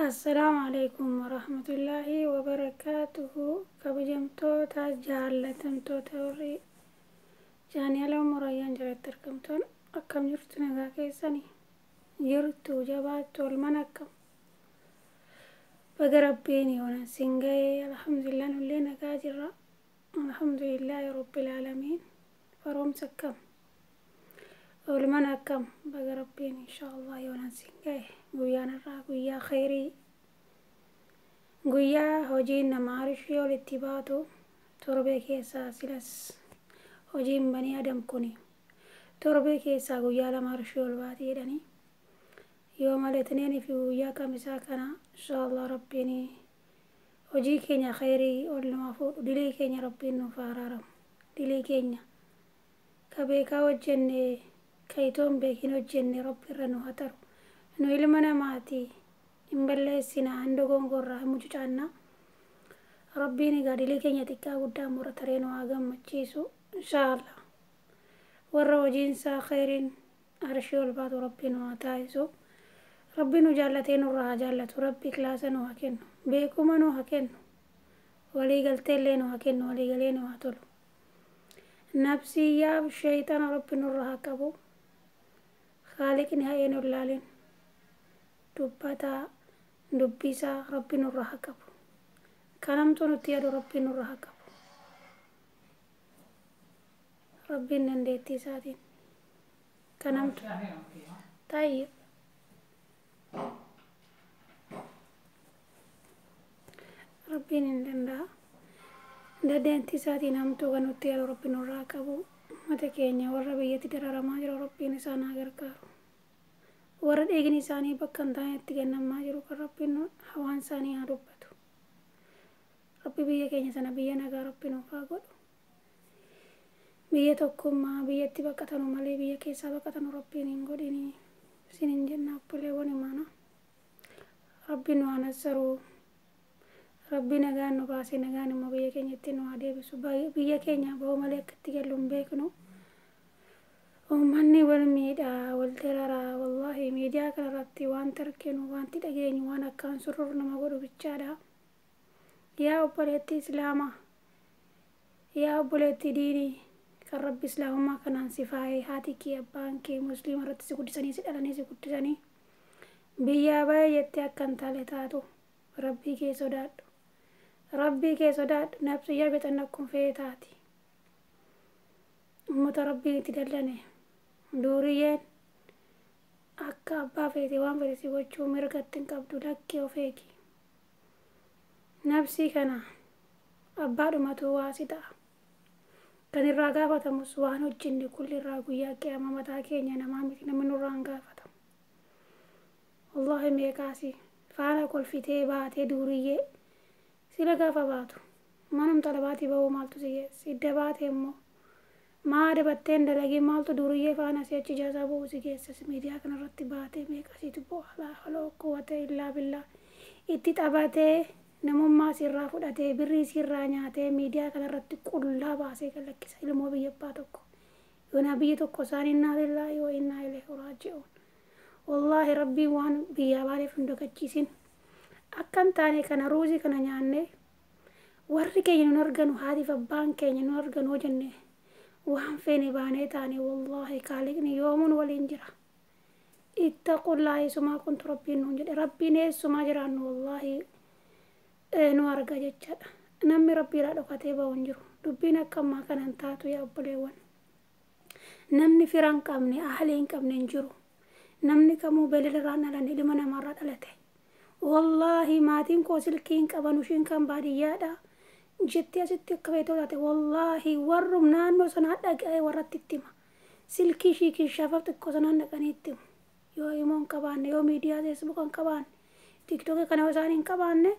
السلام عليكم ورحمة الله وبركاته. كبجمتوتا جالتمتوتا وري جاني اليوم مريان جرت تركمتون أكم جرتو نغا كيساني جرتو جباتو المنكم بقربيني وانا سنغي الحمد لله نولي نغا جرا الحمد لله رب العالمين فروم سكم والمنكم بقربيني إن شاء الله وانا سنغي قويانا را قويا خيري guyyaa hojiin namaa rishii olitti baatu torbee keessaa silas hojiin banii adam kuni torbee keessaa guyyaa lama rishii ol baati jedhanii yoo malee itniinii fi guyyaa kamisaa kana inshaallah rabbiin hojii keenya khayrii ol nama fuudhu dilii keenya rabbiin nuuf araaramu dilii keenya ka beekaa hojjenne ka itoon beekin hojjenne rabbi irra nu hataru nu ilma namaati imballeessina handogongorraa mucucaanna rabbiin egaa dilee keenya xiqqaa guddaa murataree nu haa gammachiisu inshaallah warra hojiinsaa khayriin arshii ol baatu rabbiin nu haa taasisu rabbiin nu jaallatee nurraa haa jaallatu rabbi kilaasa nu haa kennu beekuma nu haa kennu waliigalteellee nu haa kennu waliigalee nu haa tolu nafsiyyaaf shayxaana rabbi nurraa haa qabu khaaliqni haa eenu laalin dubbataa dubbisaa rabbi nurraa haa qabu kanamtu nutti yaadu rabbi nurraa haa qabu rabbiin dandeettii isaatiin kanamtu tayyib rabbiin hin danda'a dandeettii isaatiin hamtuu kan nutti yaadu rabbi nurraa haa qabu ummata keenya warra biyyatti dararamaa jiru rabbiin isaan haa gargaaru warra dheegni isaanii bakka hin taanetti kennamaa jiru kan rabbiin hawaan isaanii haa dubbatu rabbi biyya keenya sana biyya nagaa rabbi nuuf haa godhu biyya tokkummaa biyyatti baqatanu malee biyya keessaa baqatanu rabbiin hin godhinii isinin jenna obboleewwan imaana rabbi nu haa nassaru rabbi nagaan nu baasee nagaan immoo biyya keenyatti nu haa deebisu biyya keenya bahuu malee akkatti gallu hin beeknu ummanni wal miidhaa wal dararaa wallahi miidiyaa kanarratti waan tarkinu wanti dhageenyu waan akkaan surur nama godhu bichaadha yaa obboleetti islaamaa yaa obboleetti diinii kan rabbi islaamummaa kanaan si faayee haati kee abbaan kee musliima irratti si guddisanii si dhalanii si guddisanii biyyaa baay'ee jettee akka hin taane taatu rabbii kee sodaadhu nafsiyyaa bixanna akkuma fee taati ummata rabbiin itti dallane duuriyyeen akka abbaa feete waan fedhe si gochuu mirgatti hin qabdu lakkee of eegi nafsii kana abbaadhumatu waa si ta'a kan irraa gaafatamus waan hojjenne kulli irraa guyyaa qiyama mataa keenya namaa miti namni nurraa hin gaafatamu wallahi meeqaasi faana kolfitee baatee duuriyyee sila gaafa baatu manumta labaatii bahuu maaltu si geesse idda baatee immoo maa dabatteen dalagii maaltu duuriyyee faana si achi jaasaa bu'u si geesse miidiyaa kanarratti baatee meeqasiitu bu'a laa hawla quwwata illaa billaa itti taphatee namummaa sirraa fudhatee birrii sirraa nyaatee miidiyaa kanarratti qullaa baasee kan lakkisa ilmoo biyya abbaa tokko yoonaa biyya tokko isaan innaa lillaahi wa innaa ilaihi raaji'uun wallaahi rabbiin waan biyyaa baaleef hin dogachiisin akka hin taane kana ruuzii kana nyaannee warri keenya nun arganu haatiif abbaan keenya nun arganu hojjenne waan feene baanee taane wallahi kaaliqni yoomuun waliin jira ittaqullaaha eessumaa kuntu rabbiin nuun jedhe rabbiin eessumaa jiraannu wallahi nu arga jechaadha namni rabbiirraa dhokatee bahu hin jiru dubbiin akka ammaa kana hin taatu yaa obboleewwan namni fira hin qabne ahlii hin qabne hin jiru namni kamuu beelarraa hin dhalanne ilma namaarraa dhalate wallahi maatiin koo silkii hin qaban ushiin kan baadiyyaadha jettee asitti akka feetoo taate wallahi warrum naannoo sanaa dhaga'ee warratti itti hima silkii ishii kiishaafaf xiqqoo sanaan dhaqanii itti himu yoo himoo hin qabaanne yoo miidiyaa feesbuuk hin qabaanne tiiktookii kana yoo isaan hin qabaanne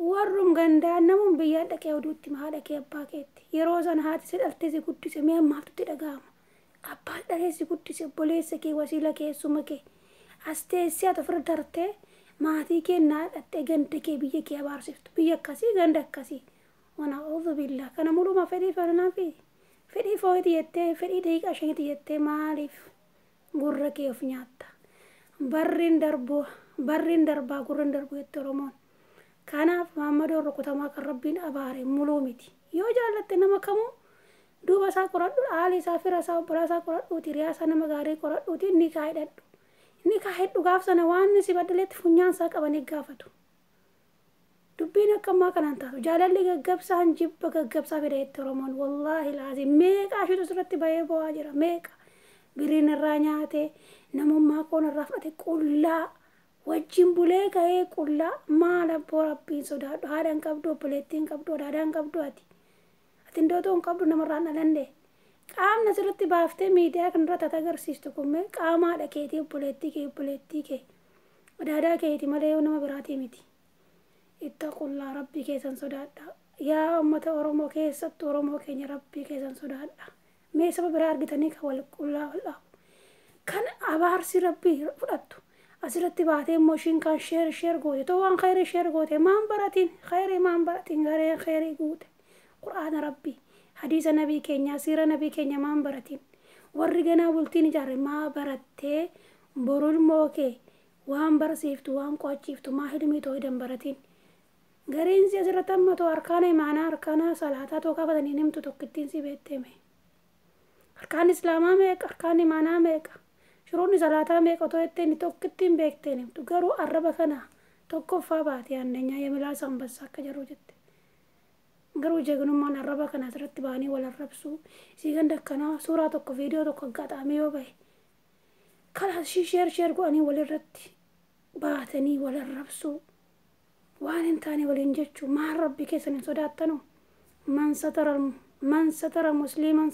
warrum gandaan namuun biyyaa dhaqee oduu itti hima haadha kee abbaa keetti yeroo sana haati si dhaltee si guddise mee ammaatutti dhaga'ama abbaan dhalee si guddise obboleessa kee wasiila kee eessuma kee as teessee ati ofirra dartee maatii kee naa dhattee ganda kee biyya kee abaarsiftu biyya akkasii ganda akkasii ونعوذ بالله كان مولو ما فدي فرنا فدي فويتي يتة فدي دقيقة عشان يتة مالف غرك يفنياتا برين دربو barriin darbaa gurrin darbu jette Oromoon. Kanaaf Maammadoon rukutamaa kan Rabbiin abaare muluu miti. Yoo jaallatte nama kamuu duuba isaa qoradhu, haali isaa, fira isaa, obbolaa isaa qoradhuuti, riyaa isaa nama gaarii qoradhuuti, inni kaa'edhadhu. Inni kaa'edhu gaaf sana waan si badaleetti funyaan isaa qabanii gaafatu. Dubbiin akkamaa kanaan taatu jaalalli gaggabsaan jibba gaggabsaa fida jette Oromoon. Wallaahi laazim meeqa ashitu sirratti bahee bo'aa jira, meeqa biriin irraa nyaate namummaa koon irraa fudhate qullaa wajjin bulee ga'ee qullaa maal abboo Rabbiin sodaadhu, haadhaan qabdu, obboleettiin qabdu, odaadhaan qabdu ati indootoon qabdu namarraan dhalanne qaamna sirratti baaftee miidiyaa kanarratti ati agarsiistu kun qaamaadha keetii, obboleettii kee odaadaa keeti malee nama biraatii miti. Ittaqullaa Rabbii keessan sodaadha. Yaa ummata Oromoo keessattu Oromoo keenya Rabbii keessan sodaadha. Mee saba biraa argitanii kan wal qullaa kan abaarsi Rabbii fudhattu asirratti baatee immoo ishiin kan sheer goote too waan khayrii sheer goote maan baratiin gareen khayrii guute Qur'aana Rabbii hadiisa nabii keenya siira nabii keenya maan baratiin warri ganaa bultiin ijaarre maa barattee borul mookee waan barsiiftu waan qo'achiiftu maa hilmii too hidan baratiin gareen si asirratti amma too harkaana imaanaa harkaana salaataa too qabatanii nimtu tokkittiin si beetteme harkaan islaamaa meeqa harkaan imaanaa meeqa shuruunni salaataa meeqa too ettee inni tokkittiin beektee nimtu garuu arraba kana tokkoffaa baatee aanneenyaa yemilaa sanbassa akka jaruu jette garuu jeegnummaan arraba kana asirratti baanii wal arrabsuu isii ganda akkanaa suuraa tokko viidiyoo tokko gaxaamee yoo bahe kalaas sheer go'anii walirratti baatanii wal arrabsuu waan hin taane waliin jechuu maal Rabbi keessan hin sodaattanu man satara musliman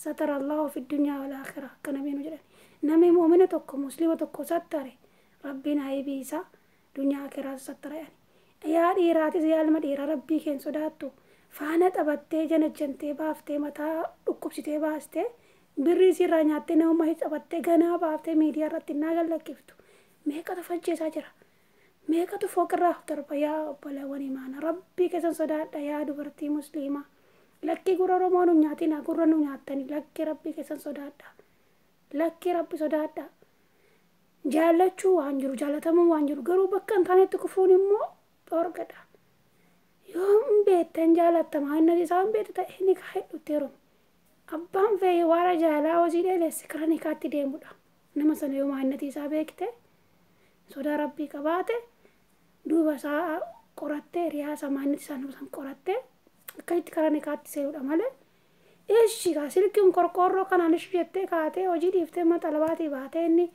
satara Allahu fi dunyaa wal aakhirah akka nabiin jedhan namni mu'mina tokko muslima tokko sattare Rabbiin aybii isaa dunyaa akhiraa sattara yaa dhiiraatis yaa ilma dhiiraa Rabbii keen sodaattu faana taphattee janajjantee baaftee mataa dhukkubsitee baastee birrii sirraa nyaattee nama taphattee ganaa baaftee miidiyaa irratti naa gallakkiftu meeqatu fajjeesaa jira meeqatu fooqirraa darba yaa obbolawwan imaana Rabbii keessan sodaadha yaa dubartii musliimaa lakkii gurra Oromoo nu nyaatina gurra nu nyaattani lakkii Rabbii keessan sodaadha lakkii Rabbi sodaadha jaallachuu waan jiru jaalatamuu waan jiru garuu bakka hin taanetti kufuun immoo dhorgadha yoo beektan jaalattamaa inni isaan beektu ta'e ni kaa'edhutti yeroo abbaan fe'ee waara jaalaa hojii dheelessi kara nikaatti deemudha nama sana yoo maannati isaa beekte sodaa Rabbii qabaate duuba isaa qorattee riyaasa maannati isaa nama san qorattee akkasitti kara nikaatti seeyudha malee ishi kaa silkiin qorqoorroo kanaan ishi jettee kaatee hojii dhiiftee maxalabaatii baatee inni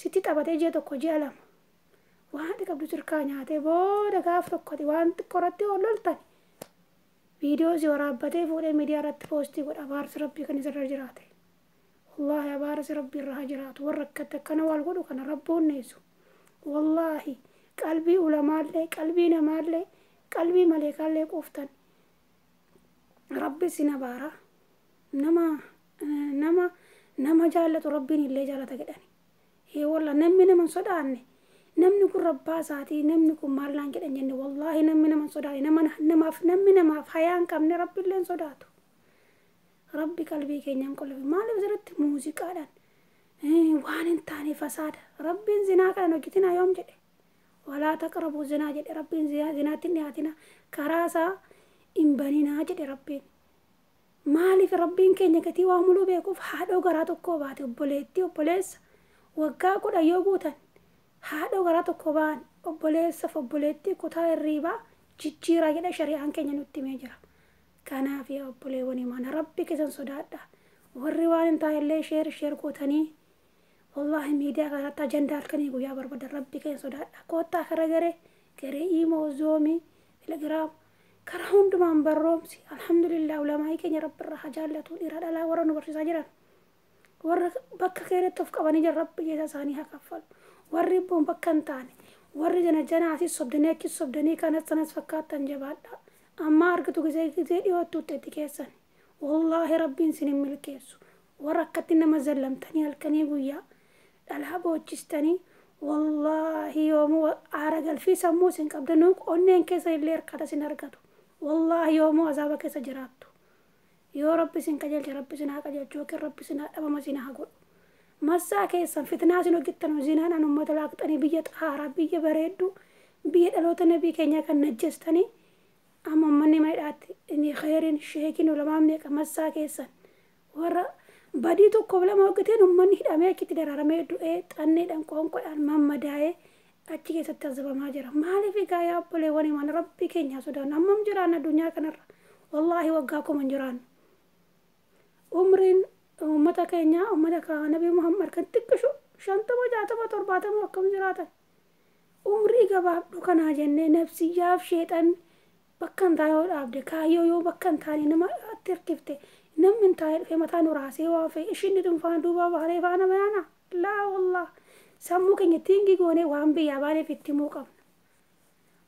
sitti taphatee ji'a tokko ji'a lama waan qabdu sirkaa nyaatee booda gaaf tokkoti waan qorattee ol loltani viidiyoo si waraabbatee fuudhee miidiyaa irratti poostii godha abaarsi Rabbii kan isarra jiraate wallaahi abaarsi Rabbii irraa jiraatu warra akkatti akkana wal godhu kana rabboon neessu wallaahi qalbii ulamaallee qalbii namaallee qalbii maleekaallee quuftan Rabbi sin abaara nama jaallatu Rabbiin illee jaallata jedhani walla namni naman sodaanne namni kun rabbaa isaatii namni kun maallaan jedhan jenne wallaahi namni naman sodaanne namni namaaf hayaan qabne Rabbi illeen sodaatu Rabbi qalbii keenyaan qolafe maaliif asirratti muuziqaadhaan waan hin taane fasaada Rabbiin zinaa kana hojjetina yoom jedhe walaa taqrabu zinaa jedhe Rabbiin zinaatti hin dhiyaatina karaa isaa hin baninaa jedhe Rabbiin maaliif Rabbiin keenya gatii waa muluu beekuuf haadhoo garaa tokkoo baate obboleettii obboleessa waggaa 10 yoo guutan haadhoo garaa tokko baan obboleessaaf obboleettii kutaa hirriibaa jijjiiraa jedha shari'aan keenya nutti himee jira kanaaf yaa obboleewwan imaana Rabbi keessan sodaadha warri waan hin taa'ellee sheer gootanii wallaahi miidiyaa kanatti ajandaa halkanii guyyaa barbaadan Rabbi keessan sodaadha koottaa kara garee imoo zoomii telegiraam karaa hundumaan barroomsi alhamdulillah ulamaa'ii keenya Rabbi irraa jaallatu dhiira dhalaa warra nu barsiisaa jiran warra bakka keenyatti of qabanii jiran Rabbi keessa isaanii haa kaffalu warri boon bakka hin taane warri janaasis sobdanii achis sobdanii kanas sanas fakkaattan jabaadha amma argitu gisee dhiyootuutti itti keessan wallaahi Rabbiin sin hin milkeessu warra akkatti nama zallamtanii halkanii guyyaa dhalaa boochistanii wallaahi yoomuu aara galfii sammuu sin qabdanuu onneen keessa illee hirkata sin argatu wallaahi yoomuu azaaba keessa jiraattu yoo Rabbi sin qajeelche Rabbi sin haa qajeelchu yookiin Rabbi sin haa dhabama sin haa godhu مسا كيسن فتنة نوجتنا زينان أنا أمة لاقتني بيجي طهارة بيجي بريدو بيجي دلوت النبي كنيا كان نجستني أما مني ما يدات إني خيرين شيكين ولا ما ميك مسا كيسن ورا بديتو قبل ما وقتين أمني أمي كتير رميدو أني دم كون كون ماما داي أتيجي ستزبا ما جرا مالي في كايا بولي وني من ربي كنيا سودان أمم جرانا الدنيا كنر والله وقاكم من جران عمرين أمتا كنيا أمتا نبي محمد كان تكشو شنطة وجاتا وترباتا وكم جراتا عمري قباب دكنا جنة نفسي جاف شيطان بكن تايو عبد كايو يو بكن تاني نما تركفته نم من تايل في متى نراسي وافي إشين ندم فان دوبا بحري فانا بيانا لا والله سمو كنيا تينجي قوني وام بياباني في التموكم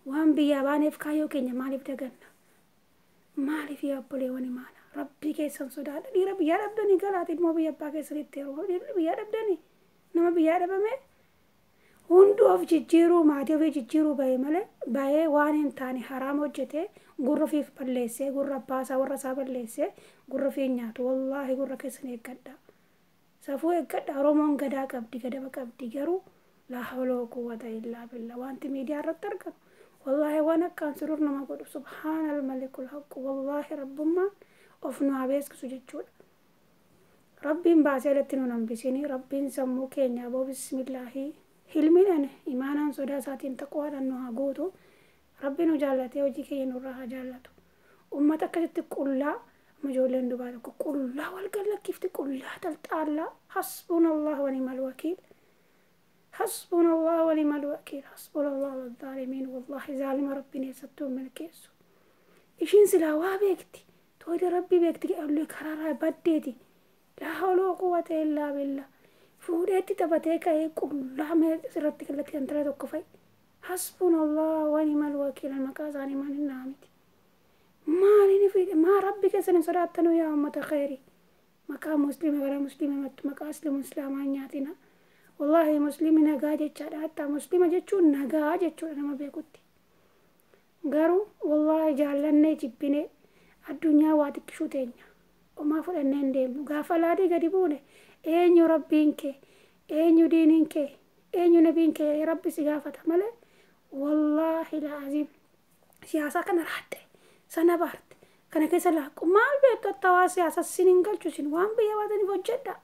وام بياباني في كايو كنيا مالي بدقنا مالي في أبولي وني مانا ربي كيسن سودان دي ربي يا ربني قالت مو بيابا كيسن يتيرو دي ربي يا ربني نما بيا ربمي هندو أف جيرو ما ديو في جيرو باي ماله باي وانين تاني حرام وجته غرة في بلسه غرة باسا ورا سابلسه غرة في نيات والله غرة كيسن يقدا سافو يقدا رومون غدا قبدي غدا بقبدي غرو لا حول ولا قوة إلا بالله وانت ميديا رترك والله وانا كان سرور نما قد سبحان الملك الحق والله ربما أفنو عبيسك سجدشود ربي باسلتنو نمبسيني ربي سمو كينيا بو بسم الله حلمين أنا إيمانا صدا ساتين تقوى أنها قوتو ربي نجالته وجيكي نورها جالته أمتك تقول مجولين دبالك قل لا والقال لك كيف تقول لا تلتعالى حسبنا الله ونعم الوكيل حسبنا الله ونعم الوكيل حسبنا الله والظالمين والله ظالم ربنا يستو من كيسو إشين سلاوا بيكتي تويد ربي بيكتي أقول لك حرارة بديتي لا حول ولا قوة إلا بالله فوديتي تبتيك يقول لا ما سرتك التي أنترى تكفي حسبنا الله ونعم الوكيل المكازاني من النامتي ما ربي كسن صلاتنا يا أمة خيري مكا مسلم ولا مسلم مكا أسلم مسلمانياتنا والله مسلم نجاجة حتى مسلم جتشون نجاجة شو أنا ما بيكوتي قالوا والله جعلنا جبني الدنيا واتك شو تانية وما فلنا ندم غافلادي قريبونه أين ربينك أين دينك أين نبينك يا ربي سقافة ماله والله العظيم سياسة كان راحته سنة بارت كان كيس لا كمال بيت التواسي أساس سنين قال شو سن وام بيا وادني فجدا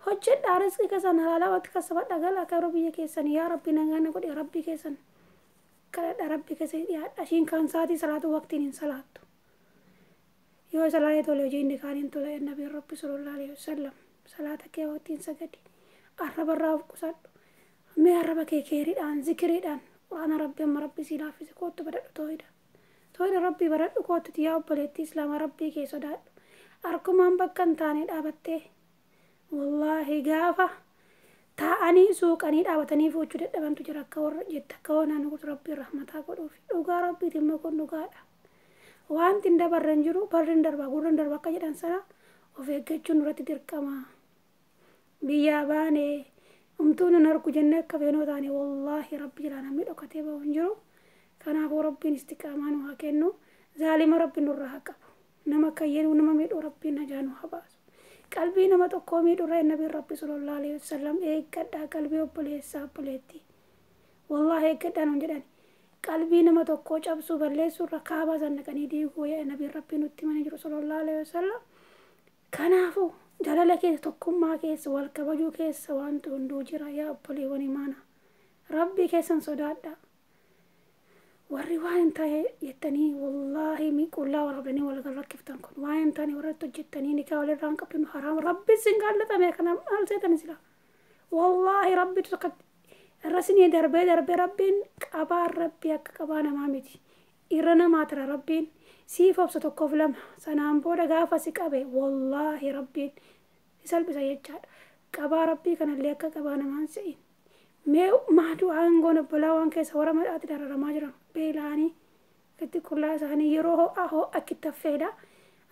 هجد أرزق كيسان هلا وقت كسبت أقلا كربي كيسان يا ربي نعانا قد يا ربي كيسان كلا ربي كيسان يا أشين كان ساتي صلاة وقتين صلاة يو صلاة ولا جين كارين تولا النبي ربي صلى الله عليه وسلم صلاة كي وقتين سجدي أرب الراب كسر ما أرب كي كيري عن ذكري عن وأنا ربي أم ربي سيلا في سكوت بدأ تويدا ربي بدأ كوت تياب بلتي إسلام ربي كي صدق أركم أم بكن تاني أبته والله قافة تاني سوق أني أبتني فوجد أبان تجرا كور جت كون أنا قلت ربي رحمتها قدو في دوغا ربي تم كون دوغا وان تندا برنجرو برندر باغورندر باكجدان سنا وفي كچون رتي تركما بياباني أمتون نركو جنة كفينو تاني والله ربي لنا ميدو كتيبا ونجرو كان أبو ربي استقامان وهكذا ظالم ربي نورها كبو نما كيين ونما ميدو ربي نجانو حباس قلبي نما تقومي دوري النبي ربي صلى الله عليه وسلم كدا قلبي وبليسا بليتي والله كدا نجدان قلبي نما تقو جبسو بليسو ركابا زنكني ديغو يا نبي ربي نتي من صلى الله عليه وسلم كنافو جلالك تقوم ما كيس والكبجو كيس وانتو اندو جرا يا بلي وني مانا ربي كيسن صدادا warri waan ta'e yettanii wallahi mi qullaa warabdanii wal rakkiftan kun waan ta'ani warratti hojjettanii nikaa walirraan qabdinu haraam rabbi sin gaallatame kana maal seetan sila wallahi rabbi tokko irrasinii darbee rabbiin qabaa rabbi akka qabaa namaa miti irra namaa tira rabbiin siif obsa tokkoof lama sanaan booda gaafa si qabe wallahi rabbiin salphisa jechaadha qabaa rabbii kanallee akka qabaa namaan se'in mee maadu aangoon balawaan keessa wara madhaati dararamaa jiran beelaanii itti qullaa isaanii yeroo ho'aa akkitti affeedha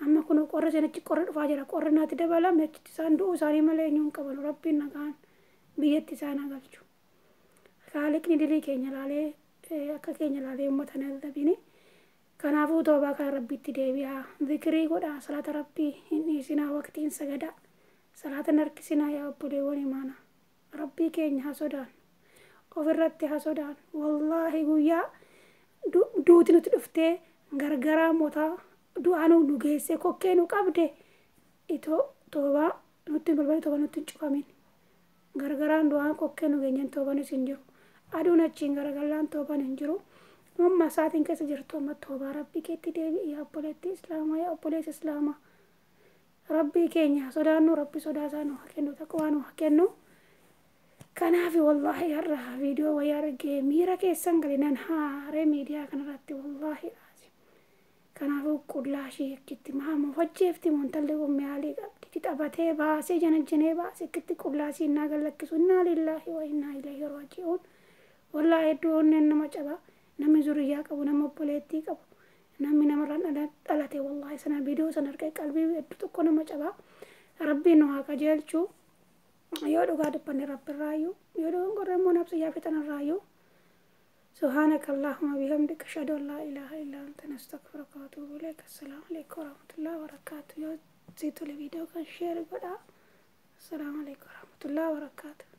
amma kun qorra sanichi qorra dhufaa jira qorra naatti dabalame achitti isaan du'uu isaanii malee eenyuun qabalu rabbiin nagaan biyyatti isaan agalchu kaaliqni dilii keenya laalee akka keenya laalee uummata nadhabini kanaafuu toobaa kan rabbitti deebi'aa zikirii godhaa salaata rabbii hin dhiisinaa waqtiin sagadaa صلاة نركسنا يا أبولي ونمانا ربي كين حسودان وفرت حسودان والله ويا دوت نتلفته غرغرا موتا دوانو نوغيسي كوكينو قبده إتو توبا نتن برباني توبا نتن چوكامين غرغران دوان كوكينو غنين توبا نسنجرو أدونا چين غرغران توبا ننجرو مما ساتين كيس جرتو ما توبا ربي كيتي ديبي يا أبوليتي إسلاما يا أبوليس إسلاما ربي كينيا صدانو ربي صداسانو حكينو تقوانو حكينو كنافي والله يرها فيديو ويارجي ميرا كيسان قلنا نهاري ميديا كان راتي والله لازم كنافو كلاشي كتي مهما فجيفتي منتلي ومي علي قبدي كتابتي باسي جنجني باسي كتي كلاشي ناقل لك سنة لله وإنا إليه راجعون والله يدون إنما جبا نمي زرياك أو نمي بوليتيك أو نمي نمران ألاتي والله سنة فيديو سنركي قلبي يدتكو نما جبا ربي نوها كجيلشو يودو قادة بني رب الرايو يودو قرمو نفسي يافتن الرايو سبحانك اللهم بحمدك أشهد أن لا إله إلا أنت نستغفرك وأتوب إليك السلام عليكم ورحمة الله وبركاته يو زيتو الفيديو كان شير بدا السلام عليكم ورحمة الله وبركاته